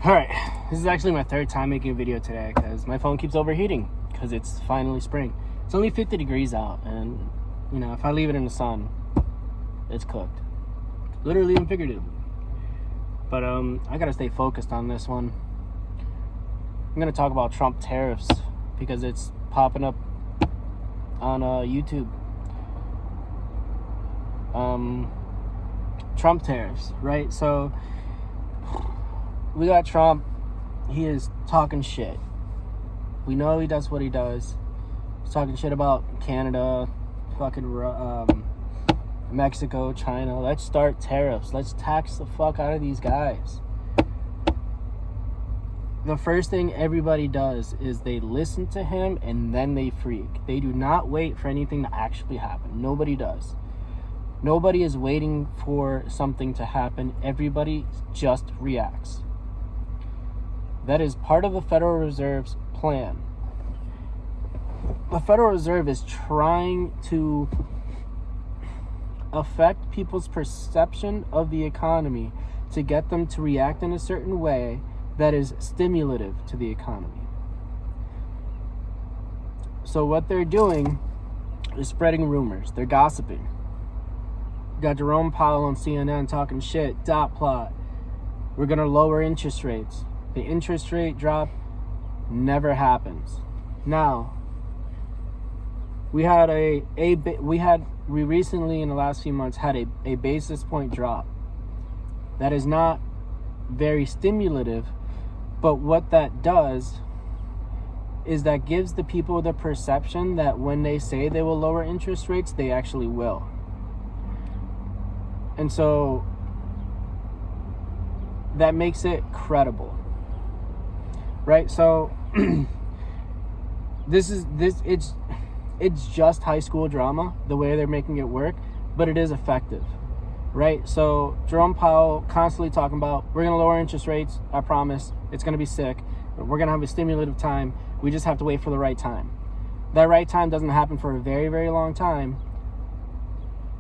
Alright, this is actually my third time making a video today because my phone keeps overheating because it's finally spring. It's only 50 degrees out, and you know, if I leave it in the sun, it's cooked. Literally and figuratively. But I gotta stay focused on this one. I'm gonna talk about Trump tariffs because it's popping up on YouTube. Trump tariffs, right? So we got Trump. He is talking shit. We know he does what he does. He's talking shit about Canada, fucking Mexico, China. Let's start tariffs. Let's tax the fuck out of these guys. The first thing everybody does is they listen to him and then they freak. They do not wait for anything to actually happen. Nobody does. Nobody is waiting for something to happen. Everybody just reacts. That is part of the Federal Reserve's plan. The Federal Reserve is trying to affect people's perception of the economy to get them to react in a certain way that is stimulative to the economy. So what they're doing is spreading rumors. They're gossiping. You got Jerome Powell on CNN talking shit. Dot plot. We're going to lower interest rates. The interest rate drop never happens. Now, we recently in the last few months had a basis point drop. That is not very stimulative, but what that does is that gives the people the perception that when they say they will lower interest rates, they actually will. And so that makes it credible. Right? So it's just high school drama, the way they're making it work, but it is effective. Right? So Jerome Powell constantly talking about, we're going to lower interest rates. I promise. It's going to be sick. We're going to have a stimulative time. We just have to wait for the right time. That right time doesn't happen for a very, very long time.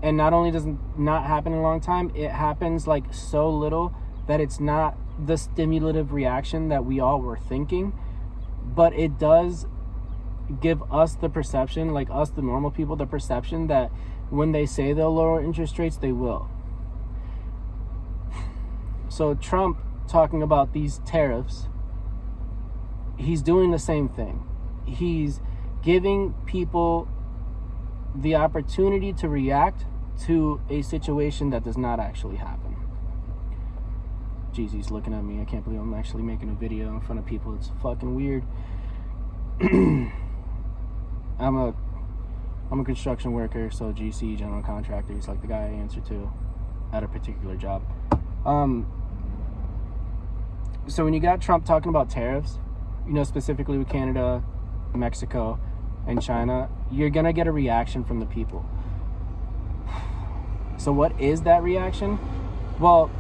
And not only does it not happen in a long time, it happens like so little that it's not the stimulative reaction that we all were thinking. But it does give us the perception, like us, the normal people, the perception that when they say they'll lower interest rates, they will. So Trump talking about these tariffs, he's doing the same thing. He's giving people the opportunity to react to a situation that does not actually happen. Jeez, he's looking at me. I can't believe I'm actually making a video in front of people. It's fucking weird. I'm a construction worker, so GC, general contractor, is like the guy I answer to at a particular job. So when you got Trump talking about tariffs, you know, specifically with Canada, Mexico, and China, you're gonna get a reaction from the people. So what is that reaction? Well,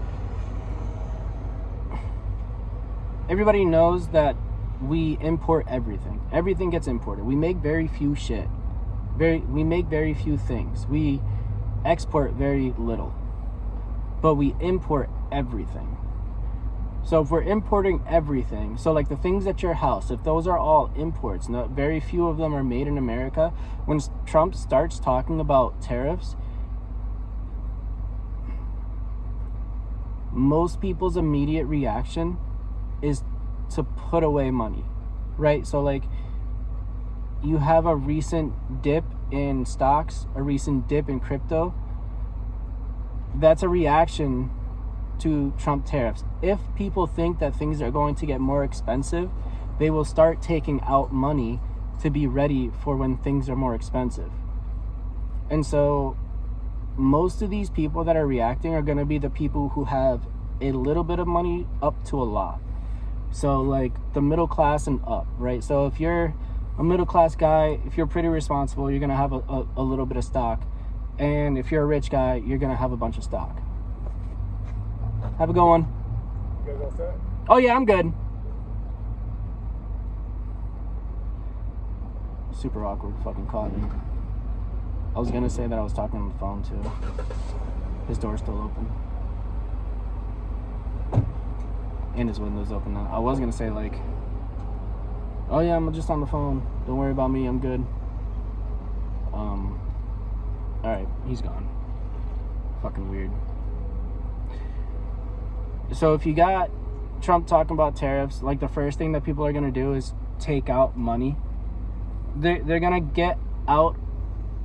everybody knows that we import everything. Everything gets imported. We make very few shit. We make very few things. We export very little. But we import everything. So if we're importing everything, so like the things at your house, if those are all imports, very few of them are made in America, when Trump starts talking about tariffs, most people's immediate reaction is to put away money, right? So like you have a recent dip in stocks, a recent dip in crypto. That's a reaction to Trump tariffs. If people think that things are going to get more expensive, they will start taking out money to be ready for when things are more expensive. And so most of these people that are reacting are going to be the people who have a little bit of money up to a lot. So like the middle class and up, right? So if you're a middle class guy, if you're pretty responsible, you're going to have a little bit of stock. And if you're a rich guy, you're going to have a bunch of stock. Have a good one. You guys all set? Oh yeah, I'm good. Super awkward, fucking caught me. I was gonna say that I was talking on the phone too. His door's still open. And his window's open now. I was gonna say like, oh yeah, I'm just on the phone. Don't worry about me. I'm good. All right, he's gone. Fucking weird. So if you got Trump talking about tariffs, like the first thing that people are gonna do is take out money. They're gonna get out.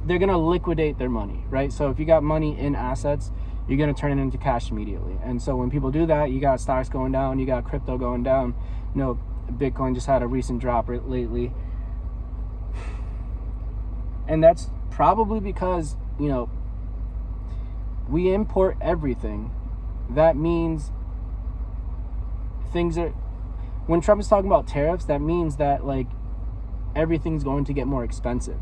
They're gonna liquidate their money, right? So if you got money in assets, you're gonna turn it into cash immediately. And so when people do that, you got stocks going down, you got crypto going down. You know, Bitcoin just had a recent drop lately, and that's probably because, you know, we import everything. That means things are, when Trump is talking about tariffs, that means that like everything's going to get more expensive.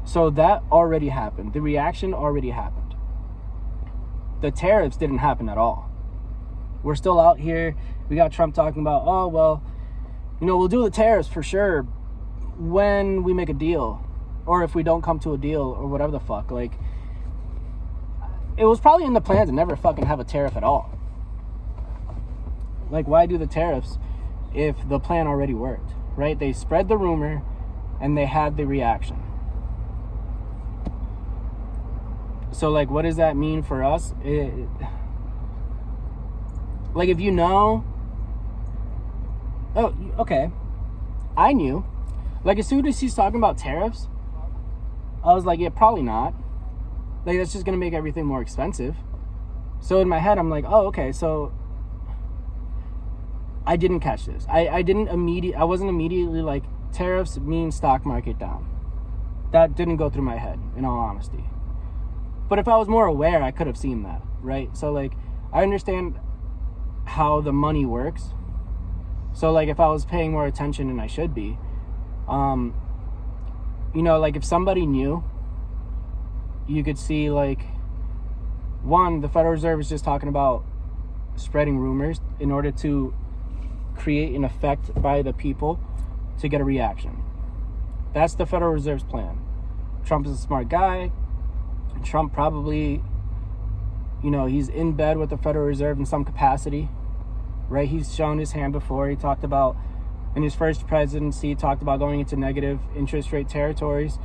So that already happened. The reaction already happened. The tariffs didn't happen at all. We're still out here. We got Trump talking about, oh, well, you know, we'll do the tariffs for sure when we make a deal, or if we don't come to a deal, or whatever the fuck. Like, it was probably in the plan to never fucking have a tariff at all. Like, why do the tariffs if the plan already worked, right? They spread the rumor and they had the reaction. So, like, what does that mean for us? Like, if you know... Oh, okay. I knew. Like, as soon as he's talking about tariffs, I was like, yeah, probably not. Like, that's just going to make everything more expensive. So in my head, I'm like, oh, okay, so I didn't catch this. I wasn't immediately like, tariffs mean stock market down. That didn't go through my head, in all honesty. But if I was more aware, I could have seen that, right? So, like, I understand how the money works. So, like, if I was paying more attention than I should be, you know, like, if somebody knew, you could see, like, one, the Federal Reserve is just talking about spreading rumors in order to create an effect by the people to get a reaction. That's the Federal Reserve's plan. Trump is a smart guy. Trump probably, you know, he's in bed with the Federal Reserve in some capacity, right? He's shown his hand before. He talked about, in his first presidency, he talked about going into negative interest rate territories.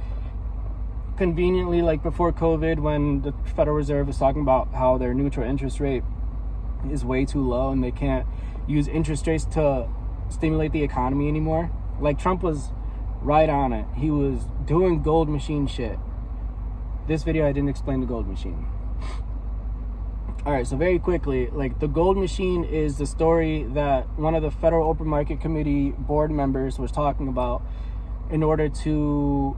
Conveniently, like before COVID, when the Federal Reserve was talking about how their neutral interest rate is way too low and they can't use interest rates to stimulate the economy anymore. Like, Trump was right on it. He was doing gold machine shit. This video, I didn't explain the gold machine. All right, so very quickly, like, the gold machine is the story that one of the Federal Open Market Committee board members was talking about in order to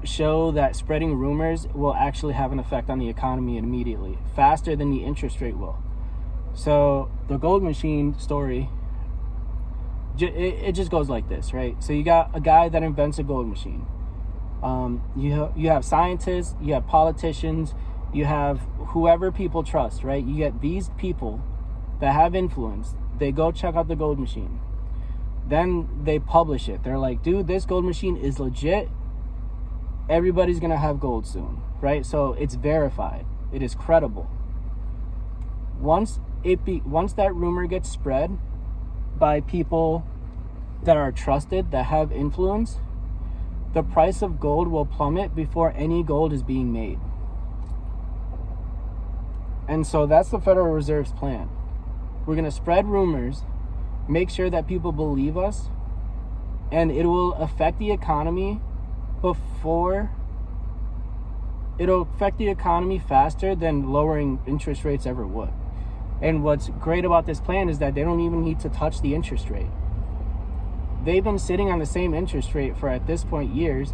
show that spreading rumors will actually have an effect on the economy immediately, faster than the interest rate will. So the gold machine story, it just goes like this, right? So you got a guy that invents a gold machine. You have scientists, you have politicians, you have whoever people trust, right? You get these people that have influence. They go check out the gold machine. Then they publish it. They're like, dude, this gold machine is legit. Everybody's going to have gold soon, right? So it's verified. It is credible. Once that rumor gets spread by people that are trusted, that have influence, the price of gold will plummet before any gold is being made. And so that's the Federal Reserve's plan. We're going to spread rumors, make sure that people believe us, and it will affect the economy it'll affect the economy faster than lowering interest rates ever would. And what's great about this plan is that they don't even need to touch the interest rate. They've been sitting on the same interest rate for, at this point, years,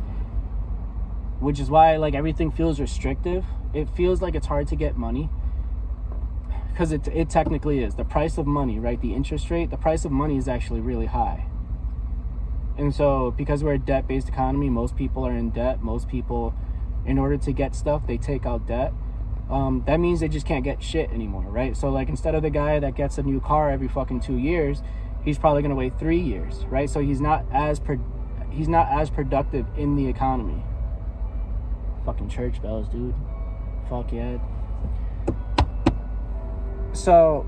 which is why, like, everything feels restrictive. It feels like it's hard to get money, because it technically is. The price of money, right? The interest rate, the price of money is actually really high. And so, because we're a debt-based economy, most people are in debt. Most people, in order to get stuff, they take out debt. That means they just can't get shit anymore, right? So, like, instead of the guy that gets a new car every fucking 2 years, he's probably going to wait 3 years, right? So he's not as productive in the economy. Fucking church bells, dude. Fuck yeah. So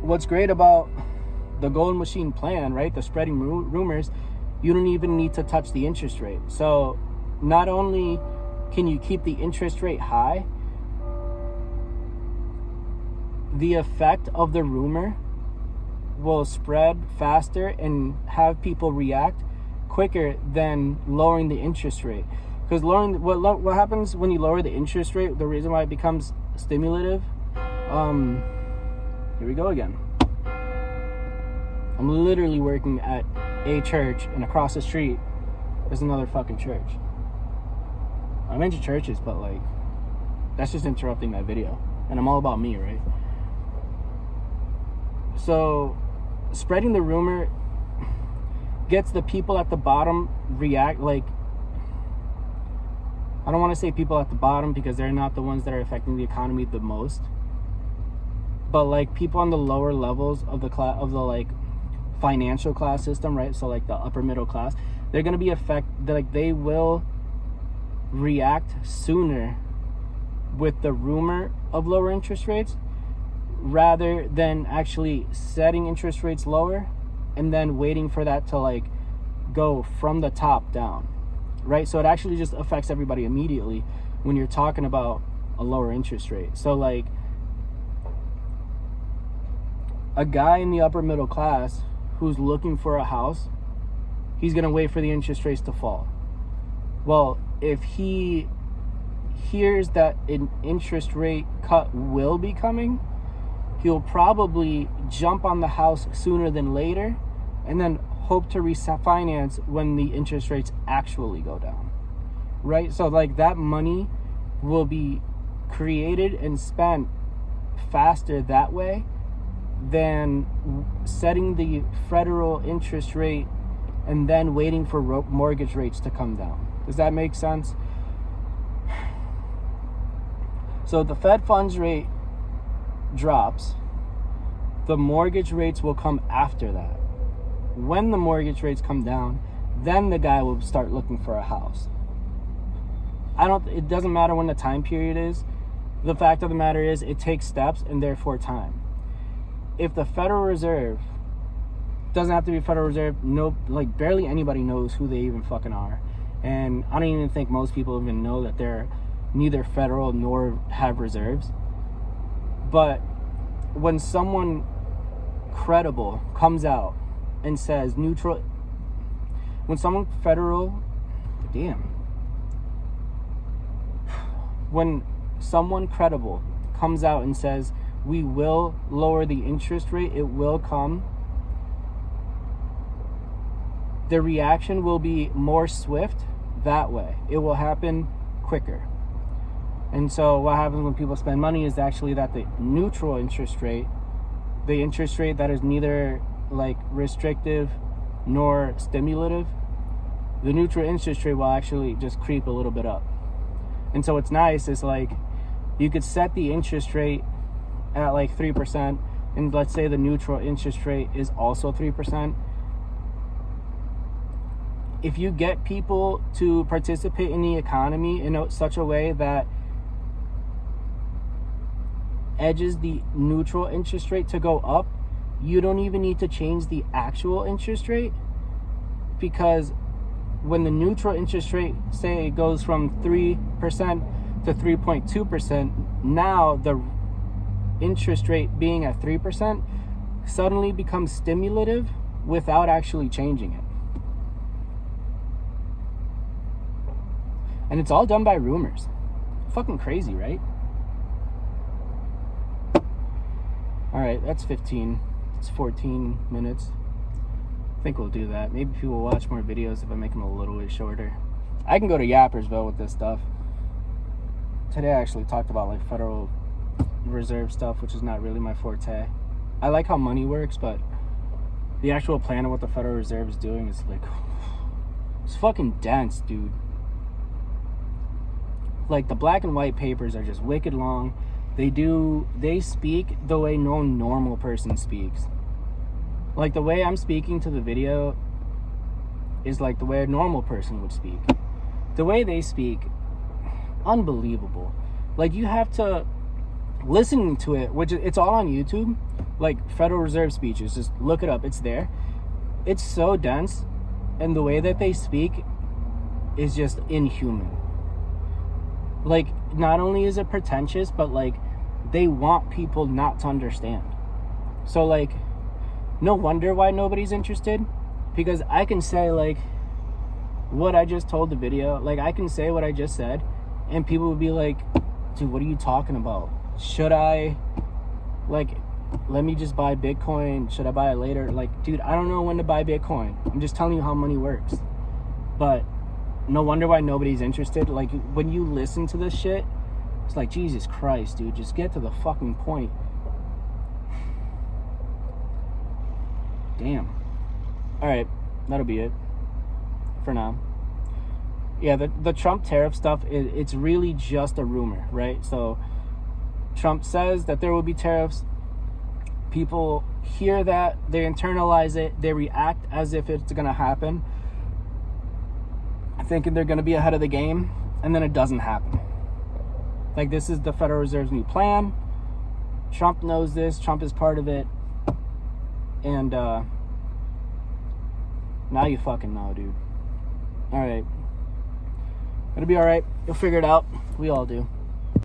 what's great about the golden machine plan, right? The spreading rumors, you don't even need to touch the interest rate. So not only can you keep the interest rate high, the effect of the rumor will spread faster and have people react quicker than lowering the interest rate. Because lowering what happens when you lower the interest rate, the reason why it becomes stimulative, here we go again. I'm literally working at a church, and across the street is another fucking church. I'm into churches, but like, that's just interrupting my video, and I'm all about me, right? So spreading the rumor gets the people at the bottom react. Like, I don't want to say people at the bottom because they're not the ones that are affecting the economy the most, but like people on the lower levels of the like financial class system, right? So like the upper middle class, they're going to be affected. Like, they will react sooner with the rumor of lower interest rates rather than actually setting interest rates lower and then waiting for that to like go from the top down, right? So it actually just affects everybody immediately when you're talking about a lower interest rate. So like, a guy in the upper middle class who's looking for a house, he's going to wait for the interest rates to fall. Well, if he hears that an interest rate cut will be coming, he'll probably jump on the house sooner than later and then hope to refinance when the interest rates actually go down, right? So like, that money will be created and spent faster that way than setting the federal interest rate and then waiting for mortgage rates to come down. Does that make sense? So the Fed funds rate drops, the mortgage rates will come after that. When the mortgage rates come down, then the guy will start looking for a house. It doesn't matter when the time period is. The fact of the matter is, it takes steps and therefore time. If the Federal Reserve, doesn't have to be Federal Reserve, barely anybody knows who they even fucking are. And I don't even think most people even know that they're neither federal nor have reserves. But when someone credible comes out and says neutral, when someone credible comes out and says, we will lower the interest rate, it will come, the reaction will be more swift that way. It will happen quicker. And so what happens when people spend money is actually that the neutral interest rate, the interest rate that is neither like restrictive nor stimulative, the neutral interest rate will actually just creep a little bit up. And so what's nice is like, you could set the interest rate at like 3%, and let's say the neutral interest rate is also 3%. If you get people to participate in the economy in such a way that edges the neutral interest rate to go up, you don't even need to change the actual interest rate, because when the neutral interest rate, say, goes from 3% to 3.2%, now the interest rate being at 3% suddenly becomes stimulative without actually changing it. And it's all done by rumors. Fucking crazy, right? All right, that's 15. It's 14 minutes. I think we'll do that. Maybe people will watch more videos if I make them a little bit shorter. I can go to Yappersville with this stuff. Today I actually talked about like Federal Reserve stuff, which is not really my forte. I like how money works, but the actual plan of what the Federal Reserve is doing is like, it's fucking dense, dude. Like, the black and white papers are just wicked long. They speak the way no normal person speaks. Like, the way I'm speaking to the video is like the way a normal person would speak. The way they speak, unbelievable. Like, you have to listen to it, which it's all on YouTube, Like Federal Reserve speeches, just look it up. It's there. It's so dense, and the way that they speak is just inhuman. Like, not only is it pretentious, but like they want people not to understand. So like, no wonder why nobody's interested, because I can say like what I just told the video, like I can say what I just said, and people would be like, dude, what are you talking about? Should I, like, let me just buy Bitcoin? Should I buy it later? Like, dude, I don't know when to buy Bitcoin. I'm just telling you how money works. But no wonder why nobody's interested. Like, when you listen to this shit, it's like, Jesus Christ, dude, just get to the fucking point. Damn. Alright, that'll be it for now. Yeah, the Trump tariff stuff, it's really just a rumor, right? So Trump says that there will be tariffs. People hear that, they internalize it, they react as if it's going to happen, thinking they're going to be ahead of the game, and then it doesn't happen. Like, this is the Federal Reserve's new plan. Trump knows this. Trump is part of it. And now you fucking know, dude. Alright. It'll be alright. You'll figure it out. We all do.